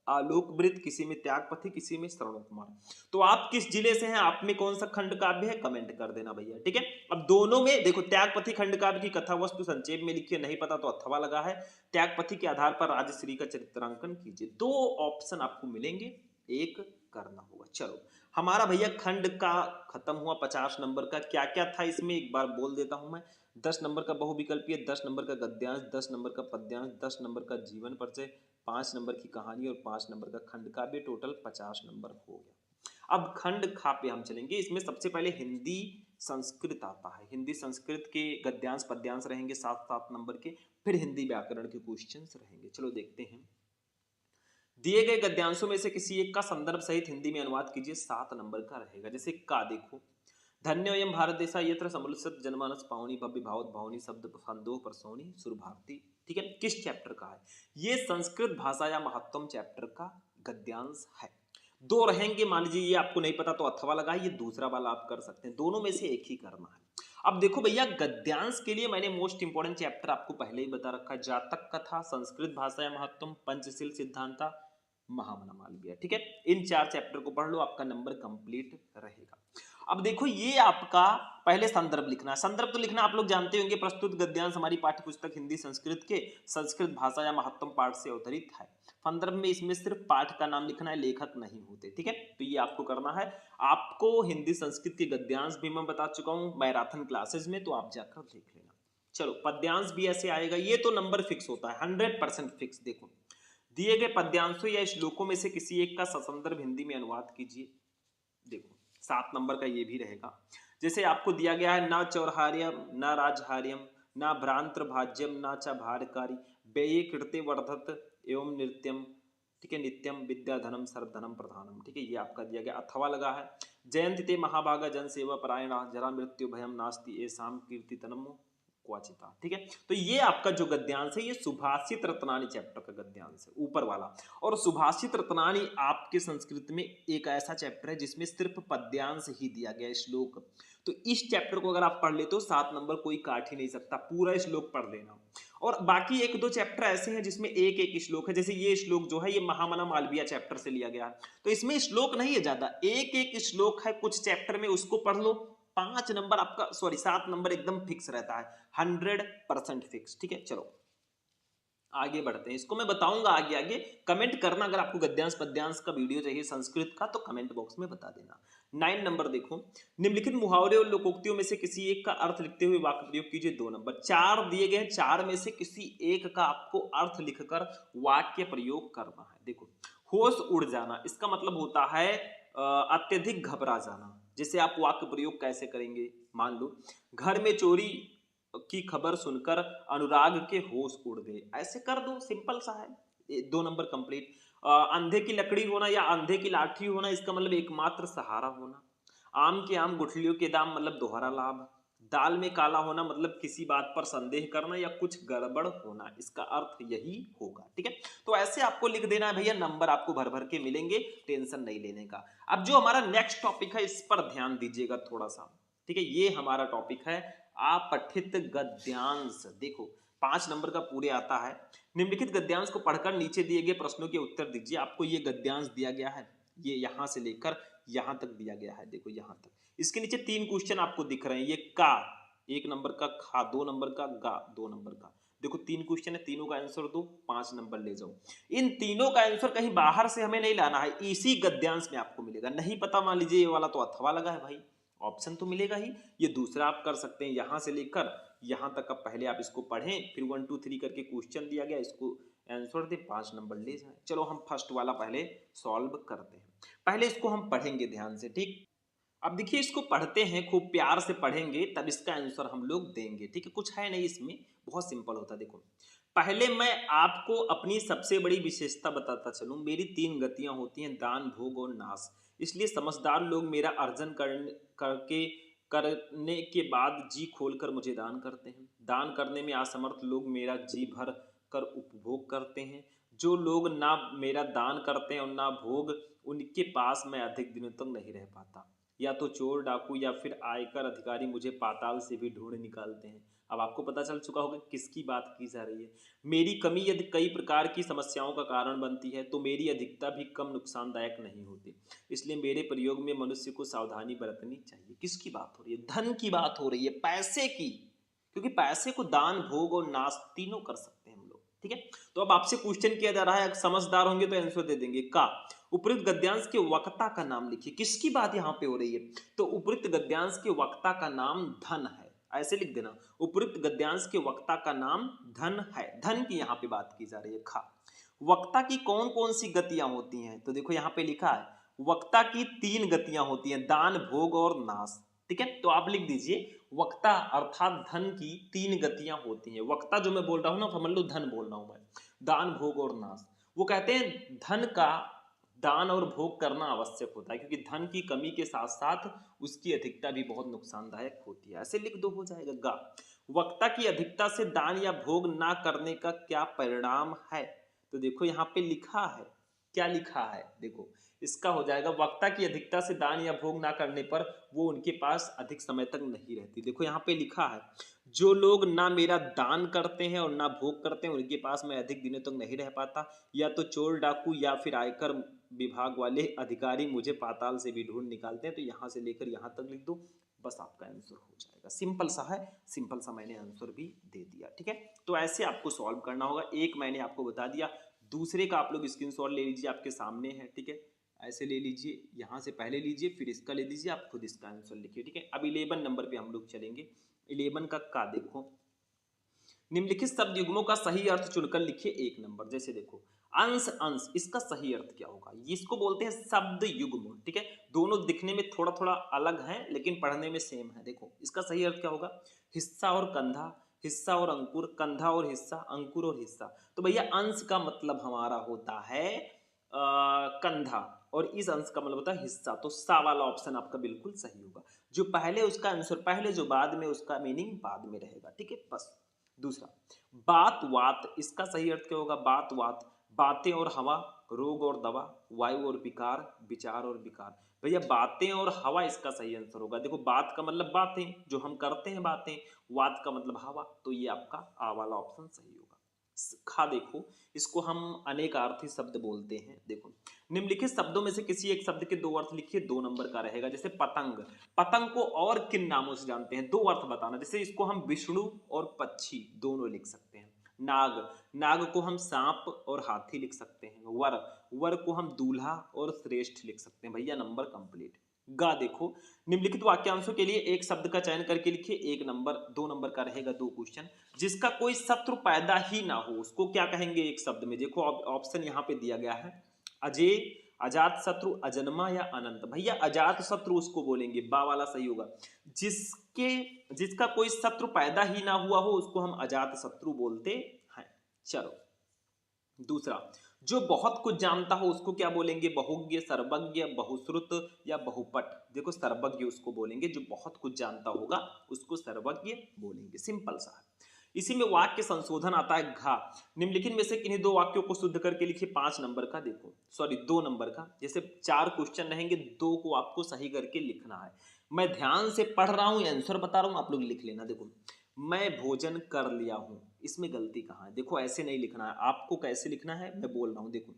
आलोक वृत, किसी में त्यागपथी, किसी में श्रवण कुमार। तो आप किस जिले से हैं, आप में कौन सा खंड काव्य है, कमेंट कर देना भैया, ठीक है। अब दोनों में देखो, त्यागपथी खंड काव्य की कथा वस्तु संक्षेप में लिखिए, नहीं पता तो अथवा लगा है। त्यागपथी के आधार पर राजश्री का चरित्रांकन कीजिए। दो ऑप्शन आपको मिलेंगे, एक करना होगा। चलो हमारा भैया खंड का खत्म हुआ। 50 नंबर का क्या क्या था इसमें एक बार बोल देता हूं मैं। 10 नंबर का बहुविकल्पीय, 10 नंबर का गद्यांश, 10 नंबर का पद्यांश, 10 नंबर का जीवन परिचय, 5 नंबर की कहानी और 5 नंबर का खंड काव्य। टोटल 50 नंबर हो गया। अब खंड खा पे हम चलेंगे। इसमें सबसे पहले हिंदी संस्कृत आता है। हिंदी संस्कृत के गद्यांश पद्यांश रहेंगे 7-7 नंबर के, फिर हिंदी व्याकरण के क्वेश्चंस रहेंगे। चलो देखते हैं। दिए गए गद्यांशों में से किसी एक का संदर्भ सहित हिंदी में अनुवाद कीजिए, 7 नंबर का रहेगा। जैसे का देखो, धन्योऽयं भारत देशः यत्र समुल्लसित जनमानस पावनी भव्य भावोत भावनी शब्द संदोह परसोनी सुर भारती। ठीक है, किस चैप्टर का है ये? संस्कृत भाषा या महत्वम चैप्टर का गद्यांश है। दो रहेंगे, मान लीजिए ये आपको नहीं पता तो अथवा लगा, ये दूसरा वाला आप कर सकते हैं, दोनों में से एक ही करना है। अब देखो भैया, गद्यांश के लिए मैंने मोस्ट इंपोर्टेंट चैप्टर आपको पहले ही बता रखा है। जातक कथा, संस्कृत भाषा या महत्वम, पंचशील सिद्धांता, महामना मालवीय। ठीक है, इन 4 चैप्टर को पढ़ लो, आपका नंबर कंप्लीट रहेगा। अब देखो, ये आपका पहले संदर्भ लिखना है। संदर्भ तो लिखना आप लोग जानते होंगे, प्रस्तुत गद्यांश हमारी पाठ्य पुस्तक हिंदी संस्कृत के संस्कृत भाषा या महत्वम पाठ से अवतरित है। संदर्भ में इसमें सिर्फ पाठ का नाम लिखना है, लेखक नहीं होते। ठीक है, तो ये आपको करना है। आपको हिंदी संस्कृत के गद्यांश भी मैं बता चुका हूं मैराथन क्लासेस में, तो आप जाकर देख लेना। चलो, पद्यांश भी ऐसे आएगा, ये तो नंबर फिक्स होता है, 100% फिक्स। देखो, दिए गए पद्यांशों या श्लोकों में से किसी एक का ससंदर्भ हिंदी में अनुवाद कीजिए। देखो, 7 नंबर का ये भी रहेगा। जैसे आपको दिया गया है, न चौरहार्यम न राजहार्यम न भ्रांत्र भाज्यम न च भारकारी व्यये कृते वर्धत एवं नृत्यम। ठीक है, नित्यम विद्याधनम सर्वधनम प्रधानम। ठीक है, ये आपका दिया गया अथवा लगा है। जयंति ते महाभागा जन सेवा परायणा जरा मृत्यु भयम नास्ति एसाम कीर्तितनम क्वाचिता। ठीक है, तो ये आपका जो गद्यांश है ये सुभाषित रत्नानी चैप्टर का गद्यांश है, ऊपर वाला। और सुभाषित रत्नानी आपके संस्कृत में एक ऐसा चैप्टर है जिसमें सिर्फ पद्यांश ही दिया गया है, श्लोक। तो इस चैप्टर को अगर आप पढ़ लेते हो 7 नंबर कोई काट ही नहीं सकता, पूरा श्लोक पढ़ लेना। और बाकी 1-2 चैप्टर ऐसे हैं जिसमें एक एक श्लोक है। जैसे ये श्लोक जो है ये महामना मालवीय चैप्टर से लिया गया है, तो इसमें श्लोक नहीं है ज्यादा, एक एक श्लोक है कुछ चैप्टर में, उसको पढ़ लो। 5 नंबर आपका, सॉरी 7 नंबर एकदम फिक्स रहता है, 100% फिक्स। ठीक है, चलो आगे बढ़ते हैं। इसको मैं बताऊंगा आगे आगे। कमेंट करना अगर आपको गद्यांश पद्यांश का वीडियो चाहिए संस्कृत का, तो कमेंट बॉक्स में बता देना। 9 नंबर देखो, निम्नलिखित मुहावरे और लोकोक्तियों में से किसी एक का अर्थ लिखते हुए वाक्य प्रयोग कीजिए। 2 नंबर। 4 दिए गए, 4 में से किसी एक का आपको अर्थ लिखकर वाक्य प्रयोग करना है। देखो, होश उड़ जाना, इसका मतलब होता है अत्यधिक घबरा जाना। जैसे आप वाक्य प्रयोग कैसे करेंगे, मान लो घर में चोरी की खबर सुनकर अनुराग के होश उड़ गए, ऐसे कर दो, सिंपल सा है। 2 नंबर कंप्लीट। अंधे की लकड़ी होना या अंधे की लाठी होना, इसका मतलब एकमात्र सहारा होना। आम के आम गुठलियों के दाम, मतलब दोहरा लाभ। दाल में काला होना मतलब किसी बात पर संदेह करना या कुछ गड़बड़ होना, इसका अर्थ यही होगा। ठीक है, तो ऐसे आपको लिख देना है भैया, नंबर आपको भर भर के मिलेंगे, टेंशन नहीं लेने का। अब जो हमारा नेक्स्ट टॉपिक है इस पर ध्यान दीजिएगा थोड़ा सा। ठीक है, ये हमारा टॉपिक है अपठित गद्यांश। देखो, 5 नंबर का पूरे आता है। निम्नलिखित गद्यांश को पढ़कर नीचे दिए गए प्रश्नों के उत्तर दीजिए। आपको ये गद्यांश दिया गया है, ये यहां से लेकर यहां तक दिया गया है। देखो यहां तक, इसके नीचे 3 क्वेश्चन आपको दिख रहे हैं। ये का 1 नंबर का, खा 2 नंबर का, गा 2 नंबर का। देखो 3 क्वेश्चन है, तीनों का आंसर दो, 5 नंबर ले जाओ। इन तीनों का आंसर कहीं बाहर से हमें नहीं लाना है, इसी गद्यांश में आपको मिलेगा। नहीं पता मान लीजिए ये वाला, तो अथवा लगा है भाई, ऑप्शन तो मिलेगा ही। ये दूसरा आप कर सकते हैं, यहां से लेकर यहां तक। अब पहले आप इसको पढ़ें, फिर 1 2 3 करके क्वेश्चन दिया गया, इसको आंसर दे, 5 नंबर ले जाए। चलो हम फर्स्ट वाला पहले सॉल्व करते हैं। पहले इसको हम पढ़ेंगे ध्यान से, ठीक। अब देखिए, इसको पढ़ते हैं, खूब प्यार से पढ़ेंगे, तब इसका आंसर हम लोग देंगे। ठीक है, कुछ है नहीं इसमें, बहुत सिंपल होता है। देखो, पहले मैं आपको अपनी सबसे बड़ी विशेषता बताता चलूं। मेरी 3 गतियां होती हैं, दान, भोग और नाश। इसलिए समझदार लोग मेरा अर्जन करने के बाद जी खोलकर मुझे दान करते हैं। दान करने में असमर्थ लोग मेरा जी भर कर उपभोग करते हैं। जो लोग ना मेरा दान करते हैं और ना भोग, उनके पास मैं अधिक दिनों तक नहीं रह पाता। या तो चोर, डाकू या फिर आयकर अधिकारी मुझे पाताल से भी ढूंढ निकालते हैं। अब आपको पता चल चुका होगा किसकी बात की जा रही है। मेरी कमी यदि कई प्रकार की समस्याओं का कारण बनती है, तो मेरी अधिकता भी कम नुकसानदायक नहीं होती। इसलिए मेरे प्रयोग में मनुष्य को सावधानी बरतनी चाहिए। किसकी बात हो रही है? धन की बात हो रही है, पैसे की। क्योंकि पैसे को दान, भोग और नाश तीनों कर सकते हैं हम लोग। ठीक है, तो अब आपसे क्वेश्चन किया जा रहा है, समझदार होंगे तो आंसर दे देंगे। का उपयुक्त गद्यांश के वक्ता का नाम लिखिए। किसकी बात यहां पे हो रही है? तो उपयुक्त गद्यांश के वक्ता का नाम धन है। ऐसे लिख देना, उपयुक्त गद्यांश के वक्ता का नाम धन है। धन की यहाँ पे बात की जा रही है। खा वक्ता की कौन कौन सी गतियां होती हैं? तो देखो यहाँ पे लिखा है वक्ता की 3 गतियां होती हैं, दान, भोग और नाश। ठीक है, तो आप लिख दीजिए वक्ता अर्थात धन की 3 गतियां होती हैं। वक्ता जो मैं बोल रहा हूं ना, समझ लो धन बोल रहा हूं मैं। दान, भोग और नाश। वो कहते हैं धन का दान और भोग करना आवश्यक होता है, क्योंकि धन की कमी के साथ साथ उसकी अधिकता भी बहुत नुकसानदायक होती है। ऐसे लिख दो, हो जाएगा। गा वक्ता की अधिकता से दान या भोग ना करने का क्या परिणाम है? तो देखो यहाँ पे लिखा है, क्या लिखा है देखो, इसका हो जाएगा वक्ता की अधिकता से दान या भोग ना करने पर वो उनके पास अधिक समय तक नहीं रहती। देखो यहाँ पे लिखा है जो लोग ना मेरा दान करते हैं और ना भोग करते हैं, उनके पास मैं अधिक दिनों तक नहीं रह पाता। या तो चोर, डाकू या फिर आयकर विभाग वाले अधिकारी मुझे पाताल से भी ढूंढ निकालते हैं। तो यहाँ से लेकर यहाँ तक लिख दो, बस आपका आंसर हो जाएगा। सिंपल सा है, सिंपल सा मैंने आंसर भी दे दिया। ठीक है, तो ऐसे आपको सॉल्व करना होगा। एक मैंने आपको बता दिया, दूसरे का आप लोग स्क्रीनशॉट ले लीजिए, आपके सामने है। ठीक है, ऐसे ले लीजिए, यहाँ से पहले लीजिए, फिर इसका ले लीजिए, आप खुद इसका आंसर लिखिए। ठीक है, अब 11 नंबर पे हम लोग चलेंगे। 11 का देखो, निम्नलिखित शब्द युग्मों का सही अर्थ चुनकर लिखिए 1 नंबर। जैसे देखो अंश, अंश, इसका सही अर्थ क्या होगा? इसको बोलते हैं शब्द युग्म। ठीक है, दोनों दिखने में थोड़ा थोड़ा अलग हैं लेकिन पढ़ने में सेम है। देखो इसका सही अर्थ क्या होगा? हिस्सा और कंधा, हिस्सा और अंकुर, कंधा और हिस्सा, अंकुर और हिस्सा। तो भैया अंश का मतलब हमारा होता है कंधा, और इस अंश का मतलब होता है हिस्सा। तो सा वाला ऑप्शन आपका बिल्कुल सही होगा। जो पहले उसका आंसर पहले, जो बाद में उसका मीनिंग बाद में रहेगा। ठीक है, बस। दूसरा बात, वात, इसका सही अर्थ क्या होगा? बात, वात, बातें और हवा, रोग और दवा, वायु और विकार, विचार और विकार। भैया बातें और हवा इसका सही आंसर होगा। देखो बात का मतलब बातें जो हम करते हैं बातें, वात का मतलब हवा, तो ये आपका आ वाला ऑप्शन सही होगा। खा देखो, इसको हम अनेकार्थी शब्द बोलते हैं। देखो निम्नलिखित शब्दों में से किसी एक शब्द के 2 अर्थ लिखिए, 2 नंबर का रहेगा। जैसे पतंग, पतंग को और किन नामों से जानते हैं? 2 अर्थ बताना। जैसे इसको हम विष्णु और पक्षी दोनों लिख सकते हैं। नाग, नाग को हम सांप और हाथी लिख सकते हैं। वर, वर को हम दूल्हा और श्रेष्ठ लिख सकते हैं। भैया नंबर कंप्लीट। गा देखो, निम्नलिखित वाक्यांशों के लिए एक शब्द का चयन करके लिखिए, 1 नंबर। 2 नंबर का रहेगा 2 क्वेश्चन। जिसका कोई शत्रु पैदा ही ना हो उसको क्या कहेंगे एक शब्द में? देखो ऑप्शन यहाँ पे दिया गया है, अजय, अजात शत्रु, अजन्मा या अनंत। भैया अजात शत्रु उसको बोलेंगे, बा वाला सही होगा। जिसका कोई शत्रु पैदा ही ना हुआ हो उसको हम अजात शत्रु बोलते हैं। चलो दूसरा, जो बहुत कुछ जानता हो उसको क्या बोलेंगे? बहुज्ञ, सर्वज्ञ, बहुश्रुत या बहुपट। देखो सर्वज्ञ उसको बोलेंगे, जो बहुत कुछ जानता होगा उसको सर्वज्ञ बोलेंगे। सिंपल सा है। इसी में वाक्य संशोधन आता है। घा, निम्नलिखित में से किन्हीं 2 वाक्यों को शुद्ध करके लिखिए, 5 नंबर का। देखो सॉरी 2 नंबर का। जैसे 4 क्वेश्चन रहेंगे, 2 को आपको सही करके लिखना है। मैं ध्यान से पढ़ रहा हूं, आंसर बता रहा हूं, आप लोग लिख लेना। देखो मैं भोजन कर लिया हूं, इसमें गलती कहाँ है? देखो ऐसे नहीं लिखना है आपको। कैसे लिखना है मैं बोल रहा हूं। देखो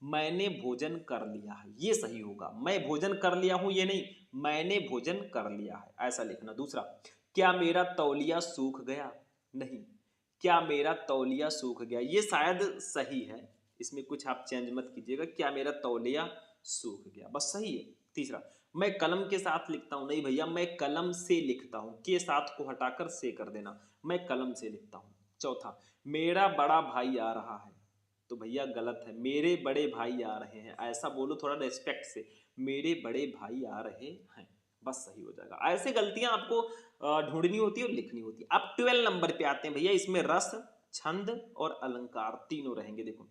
मैंने भोजन कर लिया है, ये सही होगा। मैं भोजन कर लिया हूं ये नहीं, मैंने भोजन कर लिया है, ऐसा लिखना। दूसरा, क्या मेरा तौलिया सूख गया? नहीं, क्या मेरा तौलिया सूख गया, ये शायद सही है, इसमें कुछ आप चेंज मत कीजिएगा। क्या मेरा तौलिया सूख गया, बस सही है। तीसरा, मैं कलम के साथ लिखता हूं। नहीं भैया मैं कलम से लिखता हूं, के साथ को हटाकर से कर देना, मैं कलम से लिखता हूं। चौथा, मेरा बड़ा भाई आ रहा है। तो भैया गलत है, मेरे बड़े भाई आ रहे हैं, ऐसा बोलो थोड़ा रेस्पेक्ट से, मेरे बड़े भाई आ रहे हैं, बस सही हो जाएगा। ऐसे गलतियां आपको ढूंढनी होती है और लिखनी होती है। अब 12 नंबर पे आते हैं भैया। इसमें रस, छंद और अलंकार तीनों रहेंगे। देखो,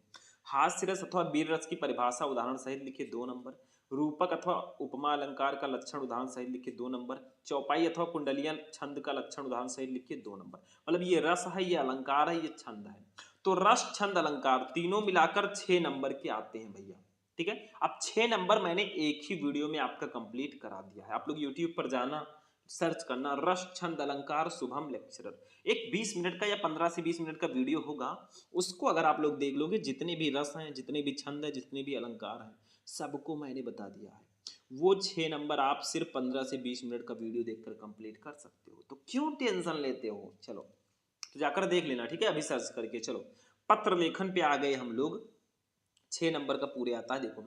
हास्य रस अथवा वीर रस की परिभाषा उदाहरण सहित लिखिए 2 नंबर। रूपक अथवा उपमा अलंकार का लक्षण उदाहरण सहित लिखिए 2 नंबर। चौपाई अथवा कुंडलियां छंद का लक्षण उदाहरण सहित लिखिए 2 नंबर। मतलब ये रस है, ये अलंकार है, ये छंद है। तो रस छंद अलंकार तीनों मिलाकर 6 नंबर के आते हैं भैया। ठीक है, अब 6 नंबर मैंने एक ही वीडियो में आपका कंप्लीट करा दिया है। आप लोग यूट्यूब पर जाना, सर्च करना रस छंद अलंकार शुभम लेक्चरर। एक 20 मिनट का या 15 से 20 मिनट का वीडियो होगा, उसको अगर आप लोग देख लोगे, जितने भी रस हैं, जितने भी छंद हैं, जितने भी अलंकार हैं, सबको मैंने बता दिया है। वो 6 नंबर आप सिर्फ 15 से 20 मिनट का वीडियो देखकर कंप्लीट कर सकते हो। तो क्यों टेंशन लेते हो? चलो तो जाकर देख लेना, ठीक है, अभी सर्च करके। चलो, पत्र लेखन पे आ गए हम लोग। 6 नंबर का पूरे आता है। देखो,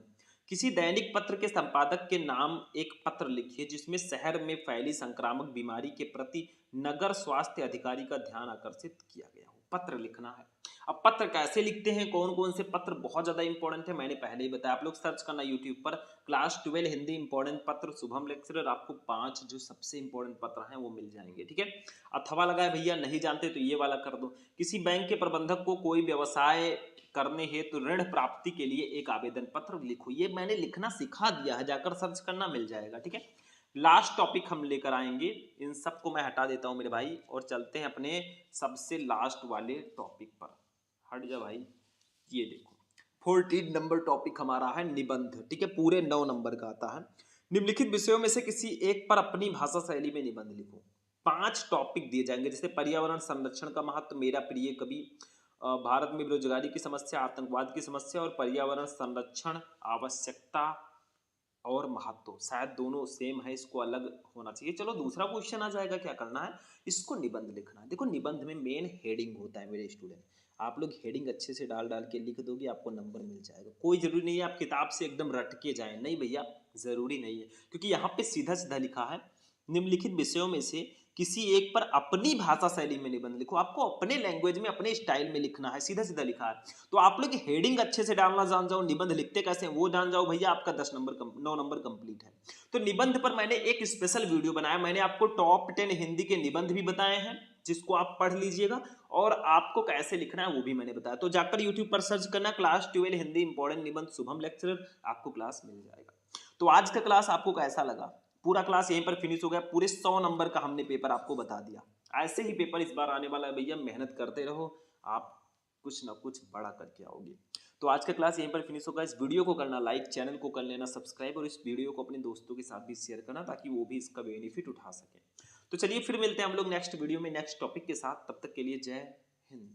किसी दैनिक पत्र के संपादक के नाम एक पत्र लिखिए जिसमें शहर में फैली संक्रामक बीमारी के प्रति नगर स्वास्थ्य अधिकारी का ध्यान आकर्षित किया गया हो। पत्र लिखना है। अब पत्र कैसे लिखते हैं, कौन कौन से पत्र बहुत ज्यादा इंपॉर्टेंट है, मैंने पहले ही बताया। आप लोग सर्च करना यूट्यूब पर क्लास 12 हिंदी इंपॉर्टेंट पत्र शुभम लेक्चरर, आपको 5 जो सबसे इंपॉर्टेंट पत्र हैं वो मिल जाएंगे। ठीक है, अथवा लगा है भैया, नहीं जानते तो ये वाला कर दो। किसी बैंक के प्रबंधक को कोई व्यवसाय करने हेतु तो ऋण प्राप्ति के लिए एक आवेदन पत्र लिखो। ये मैंने लिखना सिखा दिया है, जाकर सर्च करना मिल जाएगा। ठीक है, लास्ट टॉपिक हम लेकर आएंगे, इन सबको मैं हटा देता हूं मेरे भाई, और चलते हैं अपने सबसे लास्ट वाले टॉपिक पर। हट जा भाई, ये देखो 14 नंबर टॉपिक हमारा है निबंध। ठीक है, पूरे 9 नंबर का आता है। निम्नलिखित विषयों में से किसी एक पर अपनी भाषा शैली में निबंध लिखो। 5 टॉपिक दिए जाएंगे, जैसे पर्यावरण संरक्षण का महत्व, मेरा प्रिय कवि, भारत में बेरोजगारी की समस्या, आतंकवाद की समस्या और पर्यावरण संरक्षण आवश्यकता और महत्व। शायद दोनों सेम है, इसको अलग होना चाहिए। चलो दूसरा क्वेश्चन आ जाएगा, क्या करना है, इसको निबंध लिखना है। देखो, निबंध में मेन हेडिंग होता है मेरे स्टूडेंट। आप लोग हेडिंग अच्छे से डाल डाल के लिख दोगे, आपको नंबर मिल जाएगा। कोई जरूरी नहीं है आप किताब से एकदम रट के जाए, नहीं भैया, जरूरी नहीं है, क्योंकि यहाँ पे सीधा सीधा लिखा है निम्नलिखित विषयों में से किसी एक पर अपनी भाषा शैली में निबंध लिखो। आपको अपने लैंग्वेज में, अपने स्टाइल में लिखना है, सीधा सीधा लिखा है। तो आप लोग हेडिंग अच्छे से डालना जान जाओ, निबंध लिखते कैसे हैं वो जान जाओ भैया, आपका 10 नंबर 9 नंबर कंप्लीट है। तो निबंध पर मैंने एक स्पेशल वीडियो बनाया। मैंने आपको टॉप 10 हिंदी के निबंध भी बताए हैं, जिसको आप पढ़ लीजिएगा, और आपको कैसे लिखना है वो भी मैंने बताया। तो जाकर यूट्यूब पर सर्च करना क्लास 12 हिंदी इंपॉर्टेंट निबंध शुभम लेक्चरर, आपको क्लास मिल जाएगा। तो आज का क्लास आपको कैसा लगा? पूरा क्लास यहीं पर फिनिश हो गया। पूरे 100 नंबर का हमने पेपर आपको बता दिया। ऐसे ही पेपर इस बार आने वाला है भैया, मेहनत करते रहो, आप कुछ ना कुछ बड़ा करके आओगे। तो आज का क्लास यहीं पर फिनिश होगा। इस वीडियो को करना लाइक, चैनल को कर लेना सब्सक्राइब, और इस वीडियो को अपने दोस्तों के साथ भी शेयर करना, ताकि वो भी इसका बेनिफिट उठा सके। तो चलिए फिर मिलते हैं हम लोग नेक्स्ट वीडियो में नेक्स्ट टॉपिक के साथ। तब तक के लिए जय हिंद।